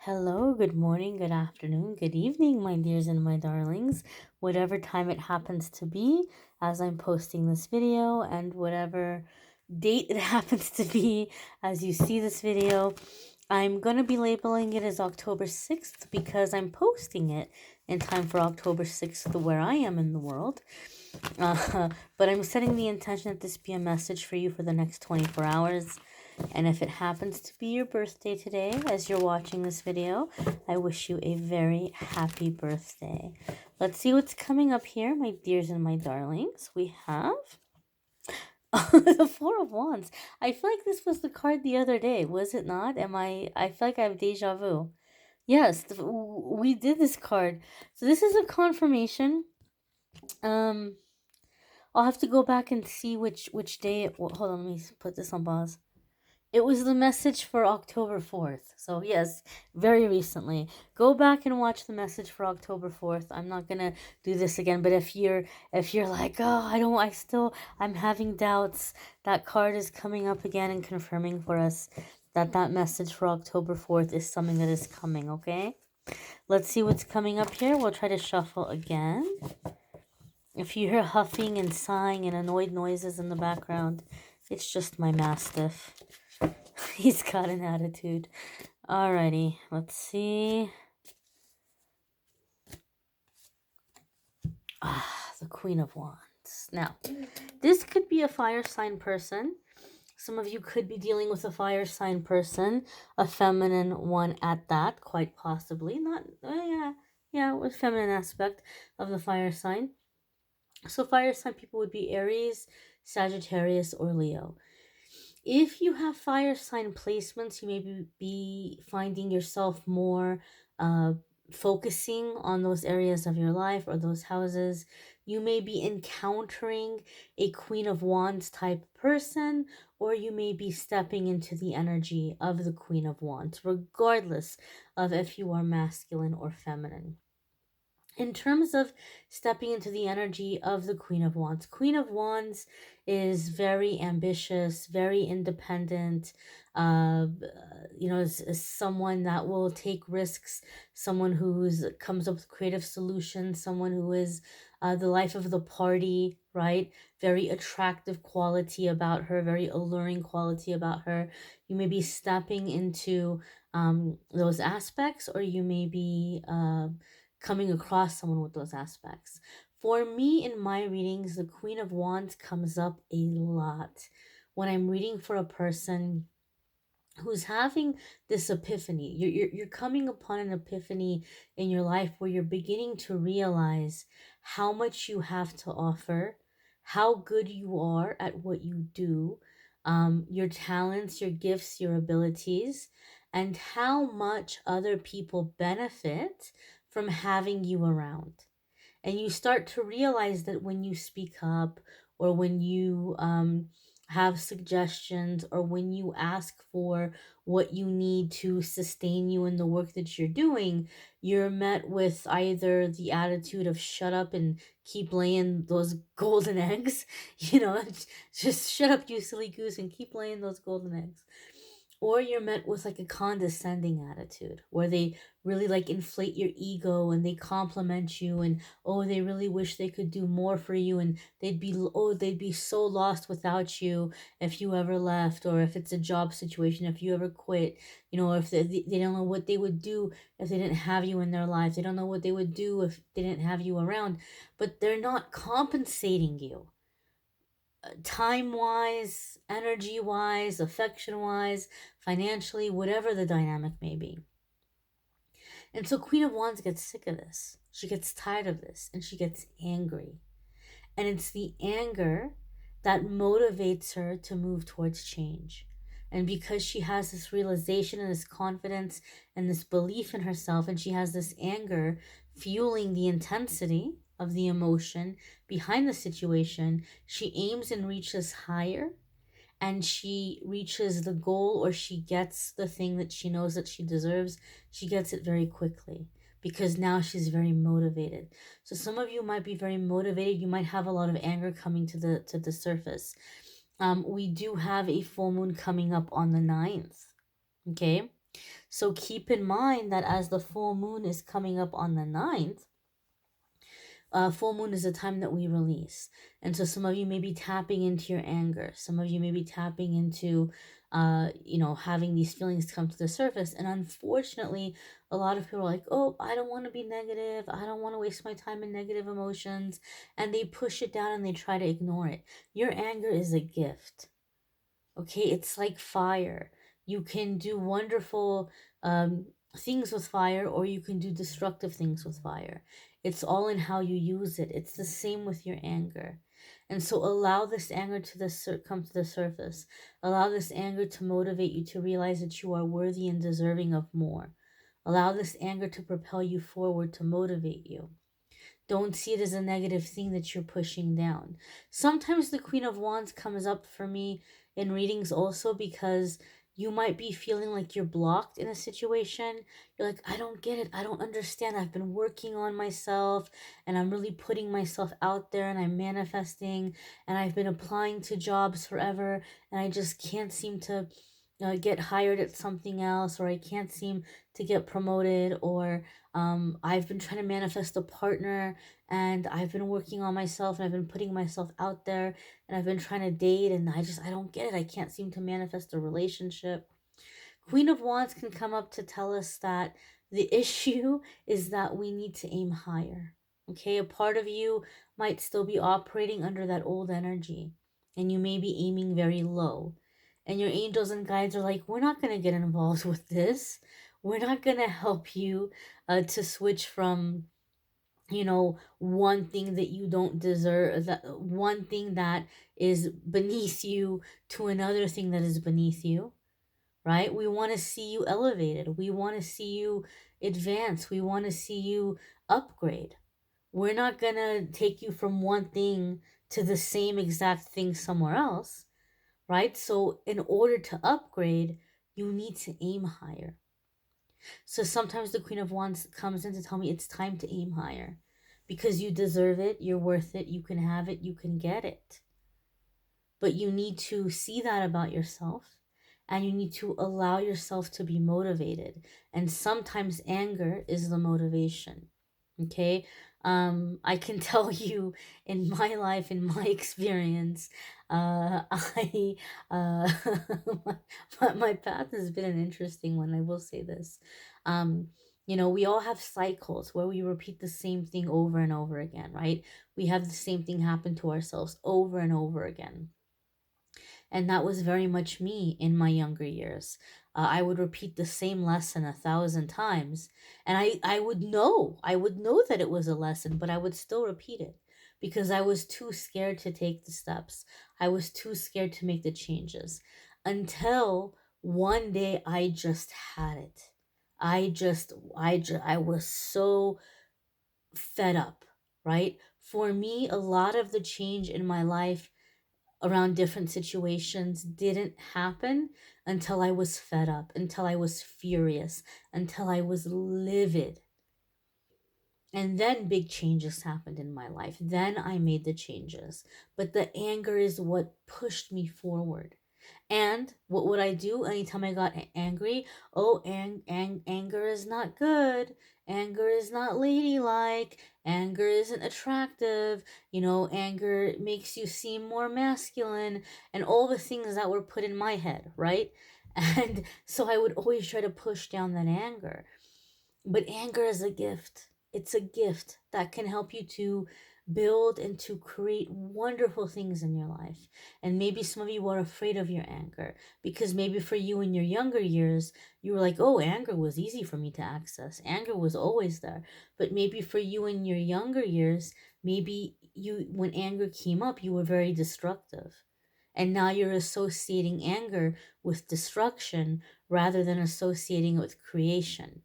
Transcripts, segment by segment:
Hello, good morning, good afternoon, good evening, my dears and my darlings, whatever time it happens to be as I'm posting this video, and whatever date it happens to be as you see this video. I'm going to be labeling it as October 6th because I'm posting it in time for October 6th, where I am in the world. But I'm setting the intention that this be a message for you for the next 24 hours. And if it happens to be your birthday today, as you're watching this video, I wish you a very happy birthday. Let's see what's coming up here, my dears and my darlings. We have the Four of Wands. I feel like this was the card the other day, was it not? I feel like I have deja vu. Yes, we did this card. So this is a confirmation. Um, I'll have to go back and see which day it. Hold on, let me put this on pause. It was the message for October 4th. So yes, very recently. Go back and watch the message for October 4th. I'm not going to do this again, but if you're like, "Oh, I'm having doubts." That card is coming up again and confirming for us that message for October 4th is something that is coming, okay? Let's see what's coming up here. We'll try to shuffle again. If you hear huffing and sighing and annoyed noises in the background, it's just my mastiff. He's got an attitude. Alrighty, let's see. The Queen of Wands. Now, this could be a fire sign person. Some of you could be dealing with a fire sign person, a feminine one at that, quite possibly. Not, with feminine aspect of the fire sign. So fire sign people would be Aries, Sagittarius, or Leo. If you have fire sign placements, you may be finding yourself more focusing on those areas of your life or those houses. You may be encountering a Queen of Wands type person, or you may be stepping into the energy of the Queen of Wands, regardless of if you are masculine or feminine. In terms of stepping into the energy of the Queen of Wands is very ambitious, very independent, is someone that will take risks, someone who's comes up with creative solutions, someone who is the life of the party, right? Very attractive quality about her, very alluring quality about her. You may be stepping into those aspects, or you may be coming across someone with those aspects. For me, in my readings, the Queen of Wands comes up a lot when I'm reading for a person who's having this epiphany. You're coming upon an epiphany in your life where you're beginning to realize how much you have to offer, how good you are at what you do, your talents, your gifts, your abilities, and how much other people benefit from having you around. And you start to realize that when you speak up, or when you have suggestions, or when you ask for what you need to sustain you in the work that you're doing, you're met with either the attitude of shut up and keep laying those golden eggs, just shut up, you silly goose, and keep laying those golden eggs. Or you're met with like a condescending attitude where they really like inflate your ego, and they compliment you, and oh, they really wish they could do more for you, and they'd be so lost without you if you ever left, or if it's a job situation, if you ever quit, if they don't know what they would do if they didn't have you in their life. They don't know what they would do if they didn't have you around, but they're not compensating you time wise, energy wise, affection wise, financially, whatever the dynamic may be. And so Queen of Wands gets sick of this. She gets tired of this, and she gets angry. And it's the anger that motivates her to move towards change. And because she has this realization and this confidence and this belief in herself, and she has this anger fueling the intensity of the emotion behind the situation, she aims and reaches higher, and she reaches the goal, or she gets the thing that she knows that she deserves. She gets it very quickly because now she's very motivated. So some of you might be very motivated. You might have a lot of anger coming to the surface. We do have a full moon coming up on the 9th. Okay. So keep in mind that as the full moon is coming up on the 9th, full moon is a time that we release. And so some of you may be tapping into your anger. Some of you may be tapping into, having these feelings come to the surface. And unfortunately, a lot of people are like, oh, I don't want to be negative. I don't want to waste my time in negative emotions. And they push it down and they try to ignore it. Your anger is a gift. Okay, it's like fire. You can do wonderful things with fire, or you can do destructive things with fire. It's all in how you use it. It's the same with your anger. And so allow this anger to come to the surface. Allow this anger to motivate you to realize that you are worthy and deserving of more. Allow this anger to propel you forward, to motivate you. Don't see it as a negative thing that you're pushing down. Sometimes the Queen of Wands comes up for me in readings also because you might be feeling like you're blocked in a situation. You're like, I don't get it. I don't understand. I've been working on myself and I'm really putting myself out there and I'm manifesting and I've been applying to jobs forever and I just can't seem to get hired at something else, or I can't seem to get promoted, or I've been trying to manifest a partner and I've been working on myself and I've been putting myself out there and I've been trying to date and I don't get it. I can't seem to manifest a relationship. Queen of Wands can come up to tell us that the issue is that we need to aim higher. Okay, a part of you might still be operating under that old energy and you may be aiming very low. And your angels and guides are like, we're not going to get involved with this. We're not going to help you to switch from one thing that you don't deserve, that one thing that is beneath you, to another thing that is beneath you, right? We want to see you elevated. We want to see you advance. We want to see you upgrade. We're not going to take you from one thing to the same exact thing somewhere else, right? So in order to upgrade, you need to aim higher. So sometimes the Queen of Wands comes in to tell me it's time to aim higher because you deserve it, you're worth it, you can have it, you can get it. But you need to see that about yourself and you need to allow yourself to be motivated. And sometimes anger is the motivation. Okay? I can tell you in my life, in my experience, I my path has been an interesting one. I will say this. Um, we all have cycles where we repeat the same thing over and over again, right? We have the same thing happen to ourselves over and over again. And that was very much me in my younger years. I would repeat the same lesson 1,000 times, and I would know that it was a lesson, but I would still repeat it because I was too scared to take the steps. I was too scared to make the changes until one day I just had it. I was so fed up, right? For me, a lot of the change in my life around different situations didn't happen until I was fed up, until I was furious, until I was livid. And then big changes happened in my life. Then I made the changes. But the anger is what pushed me forward. And what would I do anytime I got angry? Oh, anger is not good. Anger is not ladylike. Anger isn't attractive. Anger makes you seem more masculine, and all the things that were put in my head, right? And so I would always try to push down that anger. But anger is a gift. It's a gift that can help you to build and to create wonderful things in your life. And maybe some of you are afraid of your anger because maybe for you in your younger years, you were like, oh, anger was easy for me to access. Anger was always there. But maybe for you in your younger years, maybe when anger came up, you were very destructive. And now you're associating anger with destruction rather than associating it with creation.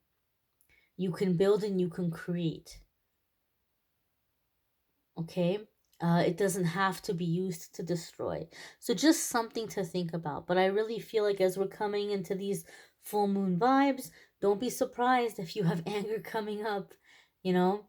You can build and you can create. Okay? It doesn't have to be used to destroy. So just something to think about. But I really feel like as we're coming into these full moon vibes, don't be surprised if you have anger coming up. You know,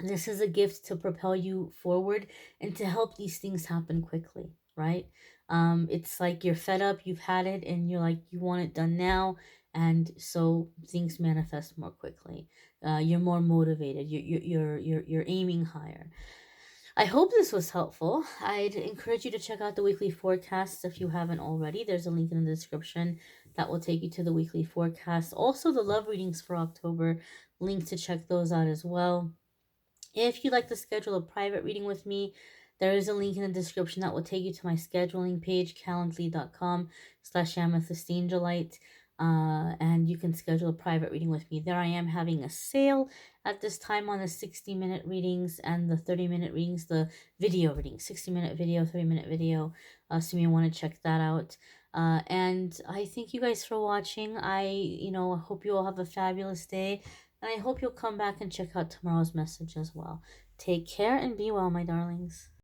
this is a gift to propel you forward and to help these things happen quickly, right? It's like you're fed up, you've had it, and you're like, you want it done now. and so things manifest more quickly. You're more motivated. You're aiming higher. I hope this was helpful. I'd encourage you to check out the weekly forecasts if you haven't already. There's a link in the description that will take you to the weekly forecast. Also, the love readings for October, link to check those out as well. If you'd like to schedule a private reading with me, there is a link in the description that will take you to my scheduling page, calendly.com/amethystangelite. And you can schedule a private reading with me. There I am having a sale at this time on the 60-minute readings and the 30-minute readings, the video readings, 60-minute video, 30-minute video. So you may want to check that out. And I thank you guys for watching. I hope you all have a fabulous day. And I hope you'll come back and check out tomorrow's message as well. Take care and be well, my darlings.